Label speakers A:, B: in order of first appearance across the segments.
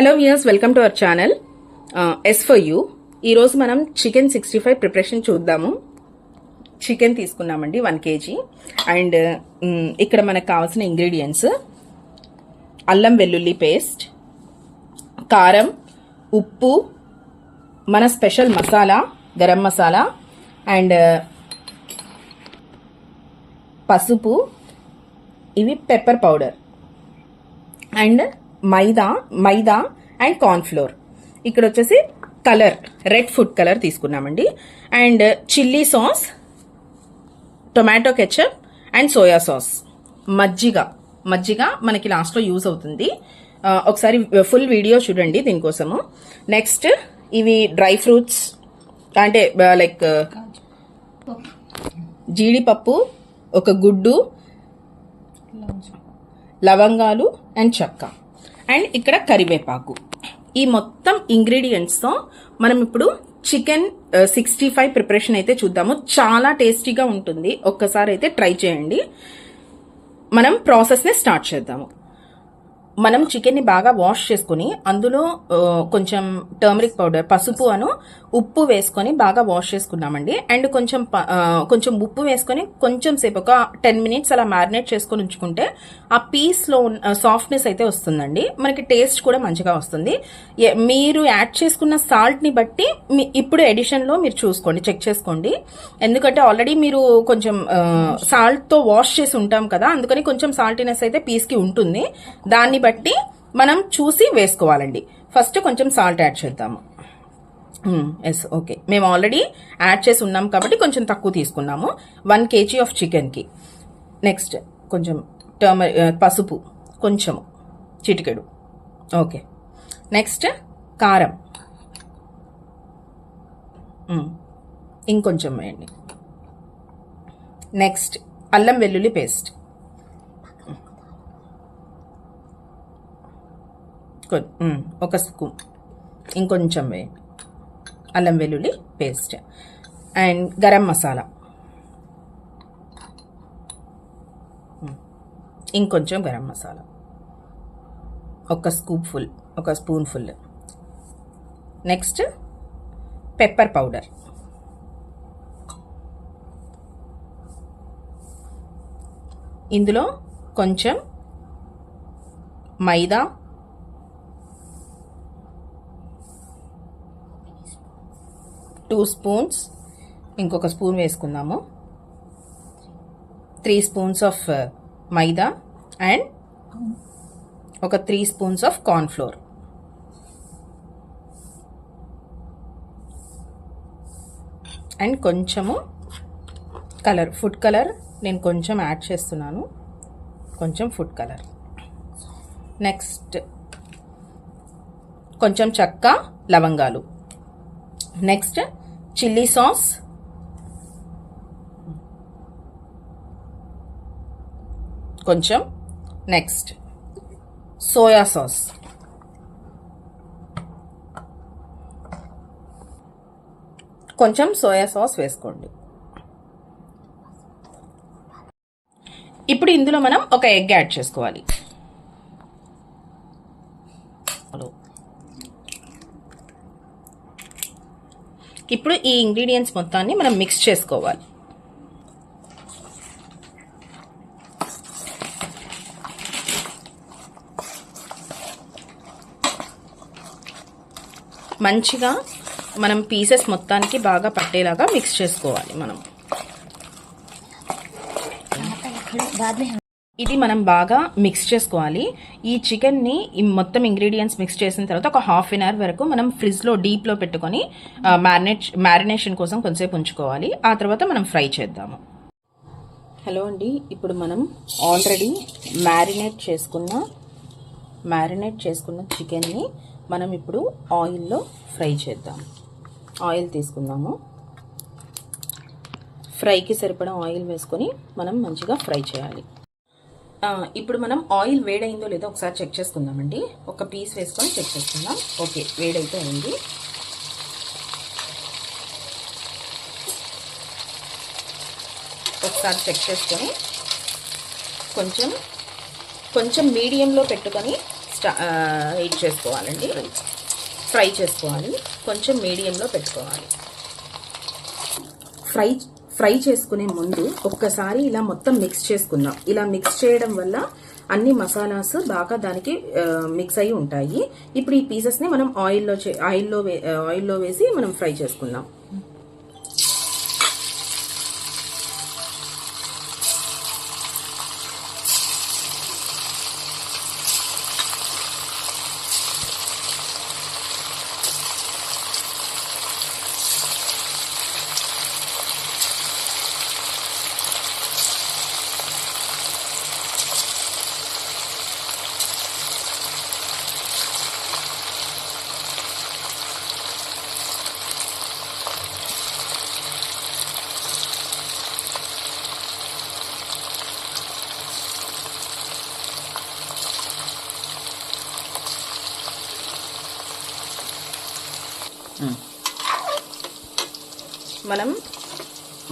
A: Hello viewers, welcome to our channel S for you. ఈరోజు మనం chicken 65 preparation చూద్దాము. Chicken తీసుకున్నామండి 1 kg. అండ్ ఇక్కడ మనకు కావాల్సిన ఇంగ్రీడియంట్స్: అల్లం వెల్లుల్లి పేస్ట్, కారం, ఉప్పు, మన స్పెషల్ మసాలా గరం మసాలా, అండ్ పసుపు, ఇవి pepper powder, and maida and cornflour. ఇక్కడ వచ్చేసి కలర్ రెడ్ ఫుడ్ కలర్ తీసుకున్నామండి. And chilli sauce, tomato ketchup and soya sauce. మజ్జిగ మనకి లాస్ట్లో యూజ్ అవుతుంది. ఒకసారి ఫుల్ వీడియో చూడండి దీనికోసము. నెక్స్ట్ ఇవి డ్రై ఫ్రూట్స్, అంటే లైక్ జీడిపప్పు, ఒక గుడ్డు, లవంగాలు అండ్ చెక్క, అండ్ ఇక్కడ కరివేపాకు. ఈ మొత్తం ఇంగ్రీడియంట్స్తో మనం ఇప్పుడు చికెన్ 65 ప్రిపరేషన్ అయితే చూద్దాము. చాలా టేస్టీగా ఉంటుంది. ఒక్కసారి అయితే ట్రై చేయండి. మనం ప్రాసెస్ని స్టార్ట్ చేద్దాము. మనం చికెన్ని బాగా వాష్ చేసుకుని అందులో కొంచెం టర్మరిక్ పౌడర్, పసుపు అను ఉప్పు వేసుకొని బాగా వాష్ చేసుకున్నామండి. అండ్ కొంచెం ఉప్పు వేసుకొని కొంచెం సేపు ఒక 10 minutes అలా మ్యారినేట్ చేసుకొని ఉంచుకుంటే ఆ పీస్లో సాఫ్ట్నెస్ అయితే వస్తుందండి. మనకి టేస్ట్ కూడా మంచిగా వస్తుంది. మీరు యాడ్ చేసుకున్న సాల్ట్ని బట్టి ఇప్పుడు ఎడిషన్లో మీరు చూసుకోండి, చెక్ చేసుకోండి. ఎందుకంటే ఆల్రెడీ మీరు కొంచెం సాల్ట్తో వాష్ చేసి ఉంటాం కదా, అందుకని కొంచెం సాల్టీనెస్ అయితే పీస్కి ఉంటుంది. దాన్ని బట్టి మనం చూసి వేసుకోవాలండి. ఫస్ట్ కొంచెం సాల్ట్ యాడ్ చేద్దాము. ఎస్, ఓకే, మేము ఆల్రెడీ యాడ్ చేసి ఉన్నాం కాబట్టి కొంచెం తక్కువ తీసుకున్నాము 1 kg ఆఫ్ చికెన్కి. నెక్స్ట్ కొంచెం పసుపు, కొంచెము చిటికెడు. ఓకే, నెక్స్ట్ కారం ఇంకొంచెం వేయండి. నెక్స్ట్ అల్లం వెల్లుల్లి పేస్ట్ ఒక స్పూన్, ఇంకొంచెం వేయండి అల్లం వెల్లుల్లి పేస్ట్. అండ్ గరం మసాలా ఇంకొంచెం గరం మసాలా, ఒక spoon full. Next pepper powder, ఇందులో కొంచెం మైదా, 2 spoons, ఇంకొక స్పూన్ వేసుకుందాము. 3 spoons ఆఫ్ మైదా అండ్ ఒక 3 spoons ఆఫ్ కార్న్ఫ్లోర్. అండ్ కొంచెము కలర్, ఫుడ్ కలర్ నేను కొంచెం యాడ్ చేస్తున్నాను, కొంచెం ఫుడ్ కలర్. నెక్స్ట్ కొంచెం చెక్క, లవంగాలు. నెక్స్ట్ చిల్లీ సాస్, కొంచెం. నెక్స్ట్ సోయా సాస్, కొంచెం సోయా సాస్ వేసుకోండి. ఇప్పుడు ఇందులో మనం ఒక ఎగ్ యాడ్ చేసుకోవాలి. ఇప్పుడు ఈ ఇంగ్రీడియంట్స్ మొత్తాన్ని మనం మిక్స్ చేసుకోవాలి. మంచిగా మనం పీసెస్ మొత్తానికి బాగా పట్టేలాగా మిక్స్ చేసుకోవాలి. ఇది మనం బాగా మిక్స్ చేసుకోవాలి. ఈ చికెన్ని మొత్తం ఇంగ్రీడియంట్స్ మిక్స్ చేసిన తర్వాత ఒక 1/2 hour వరకు మనం ఫ్రిడ్జ్లో డీప్లో పెట్టుకొని మ్యారినేషన్ కోసం కొంచెంసేపు ఉంచుకోవాలి. ఆ తర్వాత మనం ఫ్రై చేద్దాము. హలో అండి, ఇప్పుడు మనం ఆల్రెడీ మ్యారినేట్ చేసుకున్న చికెన్ని మనం ఇప్పుడు ఆయిల్లో ఫ్రై చేద్దాం. ఆయిల్ తీసుకుందాము. ఫ్రైకి సరిపడా ఆయిల్ వేసుకొని మనం మంచిగా ఫ్రై చేయాలి. ఇప్పుడు మనం ఆయిల్ వేడైందో లేదో ఒకసారి చెక్ చేసుకుందామండి. ఒక పీస్ వేసుకొని చెక్ చేసుకుందాం. ఓకే, వేడైతే అయింది. ఒకసారి చెక్ చేసుకొని కొంచెం మీడియంలో పెట్టుకొని హీట్ చేసుకోవాలండి, ఫ్రై చేసుకోవాలి. కొంచెం మీడియంలో పెట్టుకోవాలి. ఫ్రై చేసుకునే ముందు ఒక్కసారి ఇలా మొత్తం మిక్స్ చేసుకుందాం. ఇలా మిక్స్ చేయడం వల్ల అన్ని మసాలాస్ బాగా దానికి మిక్స్ అయి ఉంటాయి. ఇప్పుడు ఈ పీసెస్ ని మనం ఆయిల్లో వేసి మనం ఫ్రై చేసుకుందాం.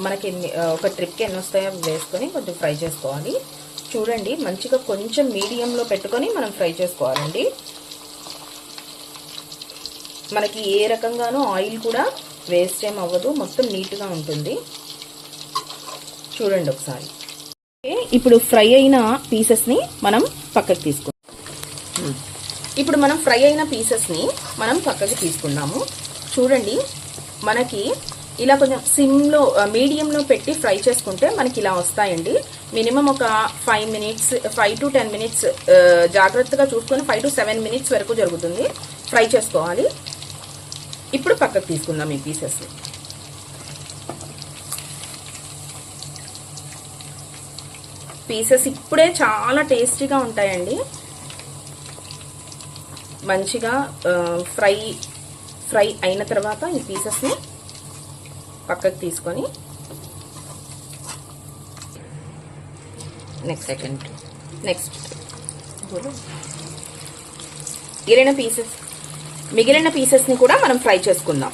A: మనకి ఒక ట్రిప్కి ఎన్ని వస్తాయో వేసుకొని కొంచెం ఫ్రై చేసుకోవాలి. చూడండి, మంచిగా కొంచెం మీడియంలో పెట్టుకొని మనం ఫ్రై చేసుకోవాలండి. మనకి ఏ రకంగానూ ఆయిల్ కూడా వేస్ట్ ఏం అవ్వదు, మొత్తం నీట్గా ఉంటుంది. చూడండి ఒకసారి. ఇప్పుడు ఫ్రై అయిన పీసెస్ని మనం పక్కకి తీసుకుందాం. ఇప్పుడు మనం ఫ్రై అయిన పీసెస్ని మనం పక్కకి తీసుకున్నాము. చూడండి, మనకి ఇలా కొంచెం సిమ్లో మీడియంలో పెట్టి ఫ్రై చేసుకుంటే మనకి ఇలా వస్తాయండి. మినిమం ఒక 5 to 10 మినిట్స్ జాగ్రత్తగా చూసుకొని 5 to 7 మినిట్స్ వరకు జరుగుతుంది ఫ్రై చేసుకోవాలి. ఇప్పుడు పక్కకు తీసుకుందాం ఈ పీసెస్ని. పీసెస్ ఇప్పుడే చాలా టేస్టీగా ఉంటాయండి. మంచిగా ఫ్రై అయిన తర్వాత ఈ పీసెస్ని పక్కకు తీసుకొని నెక్స్ట్ మిగిలిన పీసెస్ని కూడా మనం ఫ్రై చేసుకుందాం.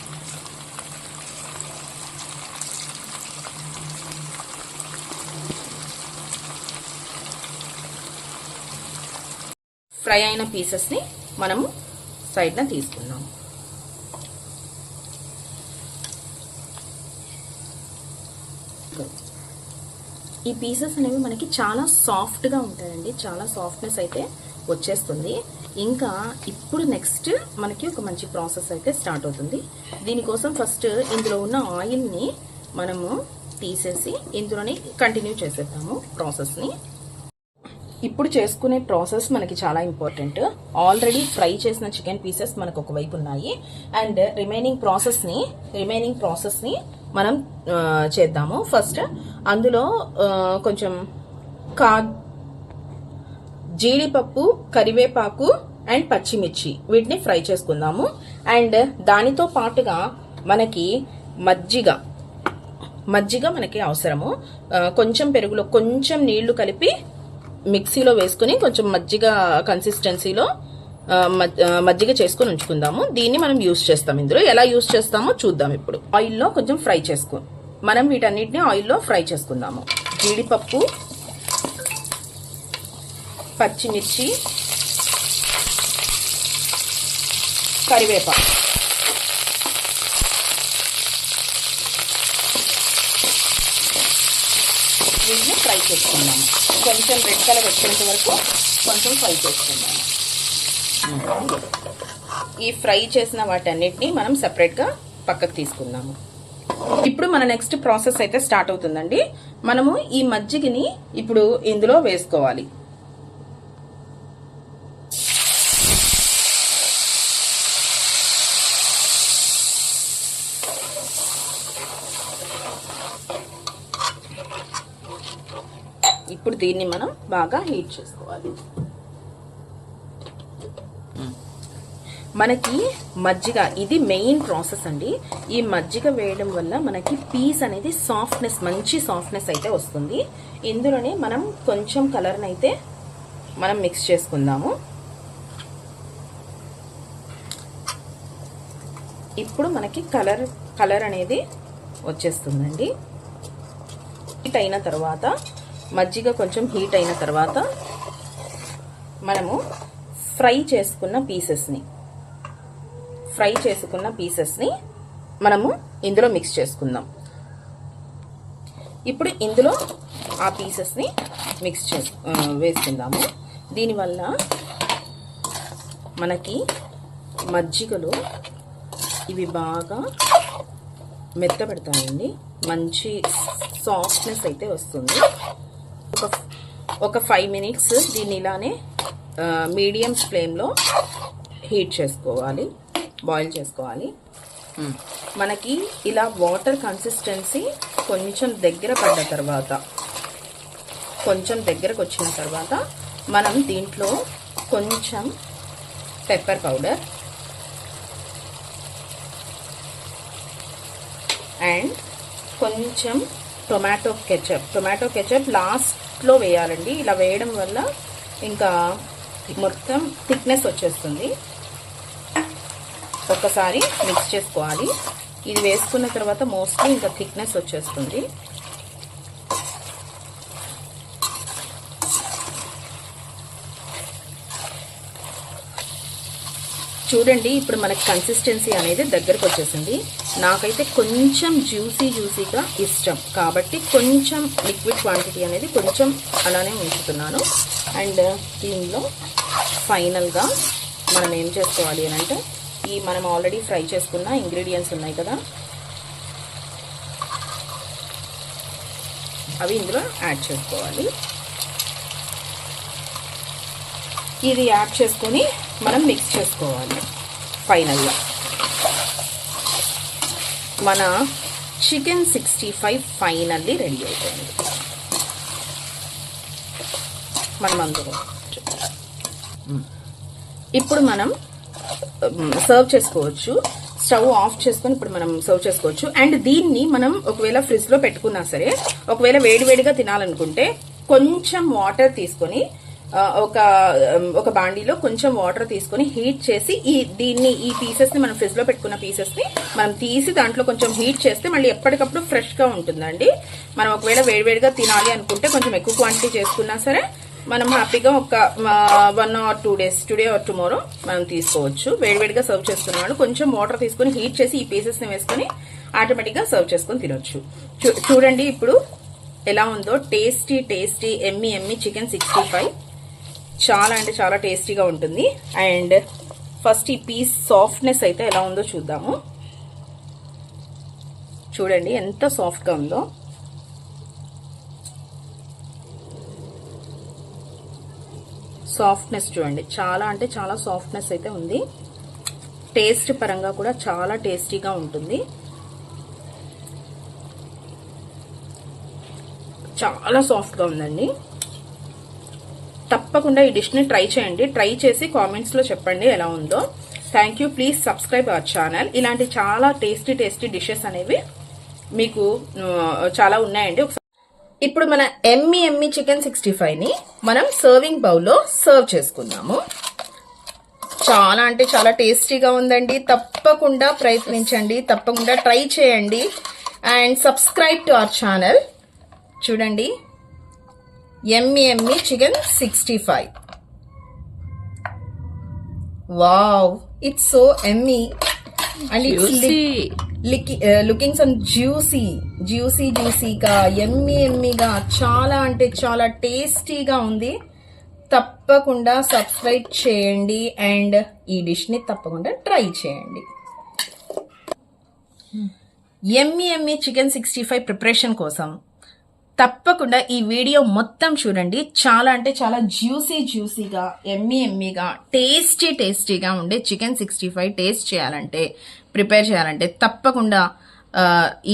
A: ఫ్రై అయిన పీసెస్ని మనము సైడ్న తీసుకుందాం. ఈ పీసెస్ అనేవి మనకి చాలా సాఫ్ట్గా ఉంటాయండి, చాలా సాఫ్ట్నెస్ అయితే వచ్చేస్తుంది. ఇంకా ఇప్పుడు నెక్స్ట్ మనకి ఒక మంచి ప్రాసెస్ అయితే స్టార్ట్ అవుతుంది. దీనికోసం ఫస్ట్ ఇందులో ఉన్న ఆయిల్ని మనము తీసేసి ఇందులోనే కంటిన్యూ చేసేద్దాము ప్రాసెస్ని. ఇప్పుడు చేసుకునే ప్రాసెస్ మనకి చాలా ఇంపార్టెంట్. ఆల్రెడీ ఫ్రై చేసిన చికెన్ పీసెస్ మనకు ఒకవైపు ఉన్నాయి. అండ్ రిమైనింగ్ ప్రాసెస్ని మనం చేద్దాము. ఫస్ట్ అందులో కొంచెం జీడిపప్పు, కరివేపాకు అండ్ పచ్చిమిర్చి వీటిని ఫ్రై చేసుకుందాము. అండ్ దానితో పాటుగా మనకి మజ్జిగ మనకి అవసరము. కొంచెం పెరుగులో కొంచెం నీళ్లు కలిపి మిక్సీలో వేసుకుని కొంచెం మజ్జిగ కన్సిస్టెన్సీలో మజ్జిగ చేసుకుని ఉంచుకుందాము. దీన్ని మనం యూజ్ చేస్తాం. ఇందులో ఎలా యూజ్ చేస్తామో చూద్దాం. ఇప్పుడు ఆయిల్లో కొంచెం ఫ్రై మనం వీటన్నిటిని ఆయిల్లో ఫ్రై చేసుకుందాము. జీడిపప్పు, పచ్చిమిర్చి, కరివేపాకు, వీటిని ఫ్రై చేసుకుందాము. కొంచెం రెడ్ కలర్ వచ్చేంత వరకు కొంచెం ఫ్రై చేసుకుందాము. ఈ ఫ్రై చేసిన వాటన్నిటిని మనం సెపరేట్గా పక్కకు తీసుకుందాము. ఇప్పుడు మన నెక్స్ట్ ప్రాసెస్ అయితే స్టార్ట్ అవుతుందండి. మనము ఈ మజ్జిగని ఇప్పుడు ఇందులో వేసుకోవాలి. ఇప్పుడు దీన్ని మనం బాగా హీట్ చేసుకోవాలి. మనకి మజ్జిగ ఇది మెయిన్ ప్రాసెస్ అండి. ఈ మజ్జిగ వేయడం వల్ల మనకి పీస్ అనేది మంచి సాఫ్ట్నెస్ అయితే వస్తుంది. ఇందులోనే మనం కొంచెం కలర్ని అయితే మనం మిక్స్ చేసుకుందాము. ఇప్పుడు మనకి కలర్ అనేది వచ్చేస్తుందండి. హీట్ అయిన తర్వాత మజ్జిగ కొంచెం హీట్ అయిన తర్వాత మనము ఫ్రై చేసుకున్న పీసెస్ని మనము ఇందులో మిక్స్ చేసుకుందాం. ఇప్పుడు ఇందులో ఆ పీసెస్ని వేసుకుందాము. దీనివల్ల మనకి మజ్జిగలో ఇవి బాగా మెత్తబడతాయండి. మంచి సాఫ్ట్నెస్ అయితే వస్తుంది. ఒక 5 minutes దీన్ని ఇలానే మీడియం ఫ్లేమ్లో బాయిల్ చేసుకోవాలి. మనకి ఇలా వాటర్ కన్సిస్టెన్సీ కొంచెం దగ్గరకు వచ్చిన తర్వాత మనం దీంట్లో కొంచెం పెప్పర్ పౌడర్ అండ్ కొంచెం టొమాటో కెచప్ లాస్ట్లో వేయాలండి. ఇలా వేయడం వల్ల ఇంకా మొత్తం థిక్నెస్ వచ్చేస్తుంది. ఒకసారి మిక్స్ చేసుకోవాలి. ఇది వేసుకున్న తర్వాత మోస్ట్లీ ఇంకా థిక్నెస్ వచ్చేస్తుంది. చూడండి, ఇప్పుడు మనకి కన్సిస్టెన్సీ అనేది దగ్గరకు వచ్చేసింది. నాకైతే కొంచెం జ్యూసీగా ఇష్టం కాబట్టి కొంచెం లిక్విడ్ క్వాంటిటీ అనేది కొంచెం అలానే ఉంచుతున్నాను. అండ్ దీనిలో ఫైనల్గా మనం ఏం చేసుకోవాలి అని అంటే, మనం ఆల్రెడీ ఫ్రై చేసుకున్న ఇంగ్రీడియంట్స్ ఉన్నాయి కదా, అవి ఇందులో యాడ్ చేసుకోవాలి. ఇది యాడ్ చేసుకొని మనం మిక్స్ చేసుకోవాలి. ఫైనల్గా మన చికెన్ 65 ఫైనల్లీ రెడీ అయిపోయింది. మనం అందులో ఇప్పుడు మనం సర్వ్ చేసుకోవచ్చు. స్టవ్ ఆఫ్ చేసుకొని ఇప్పుడు మనం సర్వ్ చేసుకోవచ్చు. అండ్ దీన్ని మనం ఒకవేళ ఫ్రిడ్జ్లో పెట్టుకున్నా సరే, ఒకవేళ వేడివేడిగా తినాలనుకుంటే కొంచెం వాటర్ తీసుకొని ఒక బాండీలో కొంచెం వాటర్ తీసుకొని హీట్ చేసి ఈ పీసెస్ని మనం ఫ్రిడ్జ్లో పెట్టుకున్న పీసెస్ని మనం తీసి దాంట్లో కొంచెం హీట్ చేస్తే మళ్ళీ ఎప్పటికప్పుడు ఫ్రెష్గా ఉంటుందండి. మనం ఒకవేళ వేడివేడిగా తినాలి అనుకుంటే కొంచెం ఎక్కువ క్వాంటిటీ చేసుకున్నా సరే మనం హ్యాపీగా ఒక 1 or 2 days, today or tomorrow మనం తీసుకోవచ్చు. వేడివేడిగా సర్వ్ చేసుకున్నాడు. కొంచెం వాటర్ తీసుకొని హీట్ చేసి ఈ పీసెస్ని వేసుకొని ఆటోమేటిక్గా సర్వ్ చేసుకొని తినొచ్చు. చూడండి ఇప్పుడు ఎలా ఉందో. టేస్టీ ఎమ్మి చికెన్ 65 చాలా అంటే చాలా టేస్టీగా ఉంటుంది. అండ్ ఫస్ట్ ఈ పీస్ సాఫ్ట్నెస్ అయితే ఎలా ఉందో చూద్దాము. చూడండి ఎంత సాఫ్ట్గా ఉందో. సాఫ్ట్నెస్ చూడండి, చాలా అంటే చాలా సాఫ్ట్నెస్ అయితే ఉంది. టేస్ట్ పరంగా కూడా చాలా టేస్టీగా ఉంటుంది. చాలా సాఫ్ట్గా ఉందండి. తప్పకుండా ఈ డిష్ని ట్రై చేయండి. ట్రై చేసి కామెంట్స్లో చెప్పండి ఎలా ఉందో. Thank you. Please subscribe our channel. ఇలాంటి చాలా టేస్టీ డిషెస్ అనేవి మీకు చాలా ఉన్నాయండి. ఇప్పుడు మన ఎమ్మి చికెన్ 65ని మనం సర్వింగ్ బౌల్లో సర్వ్ చేసుకుందాము. చాలా అంటే చాలా టేస్టీగా ఉందండి. తప్పకుండా ప్రయత్నించండి, తప్పకుండా ట్రై చేయండి. And subscribe to our channel. చూడండి, yummy chicken 65. Wow, it's so yummy and it's looking some జ్యూసీగా ఎమ్మిగా చాలా అంటే చాలా టేస్టీగా ఉంది. తప్పకుండా సబ్స్క్రైబ్ చేయండి అండ్ ఈ డిష్ని తప్పకుండా ట్రై చేయండి. ఎమ్మి చికెన్ 65 ప్రిపరేషన్ కోసం తప్పకుండా ఈ వీడియో మొత్తం చూడండి. చాలా అంటే చాలా జ్యూసీగా ఎమ్మిగా టేస్టీగా ఉండే చికెన్ 65 టేస్ట్ చేయాలంటే, ప్రిపేర్ చేయాలంటే తప్పకుండా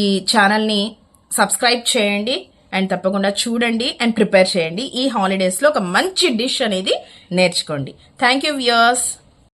A: ఈ ఛానల్ని సబ్స్క్రైబ్ చేయండి అండ్ తప్పకుండా చూడండి అండ్ ప్రిపేర్ చేయండి. ఈ హాలిడేస్లో ఒక మంచి డిష్ అనేది నేర్చుకోండి. Thank you viewers.